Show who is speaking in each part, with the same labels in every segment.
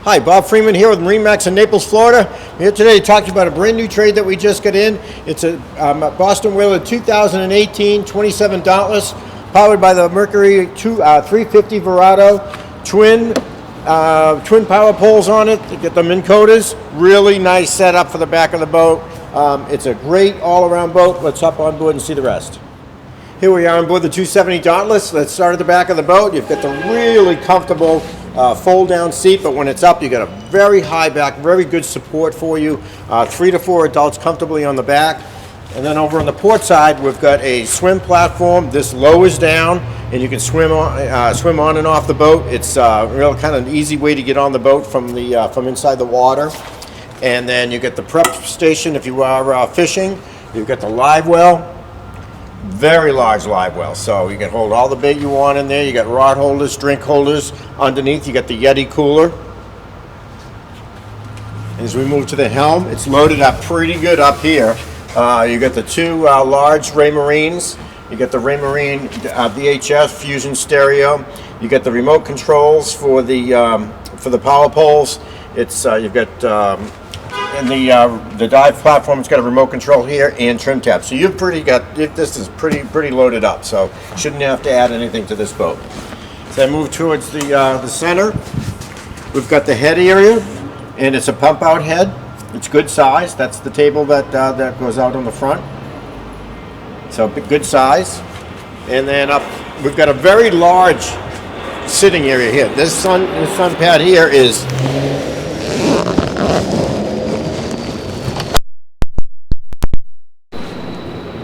Speaker 1: Hi, Bob Freeman here with MarineMax in Naples, Florida. I'm here today to talk to you about a brand new trade that we just got in. It's a Boston Whaler 2018 27 Dauntless, powered by the Mercury 350 Verado, twin power poles on it. You get the Minn Cotas. Really nice setup for the back of the boat. It's a great all-around boat. Let's hop on board and see the rest. Here we are on board the 270 Dauntless. Let's start at the back of the boat. You've got the really comfortable fold-down seat, but when it's up, you got a very high back, very good support for you. 3 to 4 adults comfortably on the back. And then over on the port side, we've got a swim platform. This lowers down, and you can swim on and off the boat. It's a real kind of an easy way to get on the boat from inside the water. And then you get the prep station if you are fishing. You've got the live well. Very large live well, so you can hold all the bait you want in there. You got rod holders, drink holders. Underneath you got the Yeti cooler. As we move to the helm, it's loaded up pretty good up here. You got the two large Raymarines. You got the Raymarine VHF fusion stereo. You got the remote controls for the power poles. It's you've got and the dive platform, it's got a remote control here and trim tab. So you've this is pretty loaded up, so shouldn't have to add anything to this boat. So I move towards the center. We've got the head area, and it's a pump out head. It's good size. That's the table that goes out on the front. So good size. And then up, we've got a very large sitting area here. This sun pad here is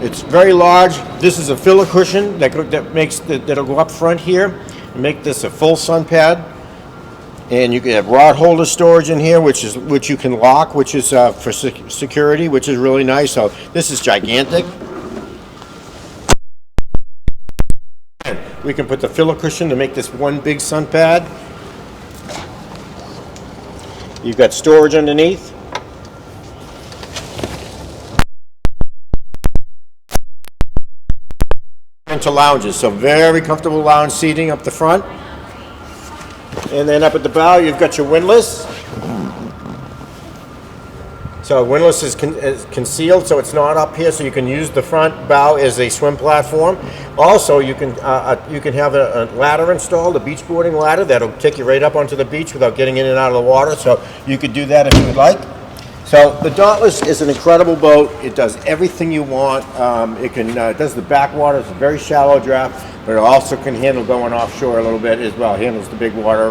Speaker 1: it's very large. This is a filler cushion that'll go up front here and make this a full sun pad. And you can have rod holder storage in here, which you can lock, which is for security, which is really nice. So this is gigantic. We can put the filler cushion to make this one big sun pad. You've got storage underneath. Into lounges, so very comfortable lounge seating up the front. And then up at the bow, you've got your windlass. So windlass is concealed, so it's not up here, so you can use the front bow as a swim platform. Also, you can have a ladder installed, a beach boarding ladder that'll take you right up onto the beach without getting in and out of the water. So you could do that if you would like. So the Dauntless is an incredible boat. It does everything you want. It does the backwater. It's a very shallow draft, but it also can handle going offshore a little bit as well. It handles the big water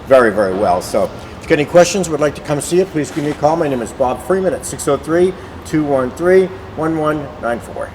Speaker 1: very, very well. So if you've got any questions, would like to come see it, please give me a call. My name is Bob Freeman at 603-213-1194.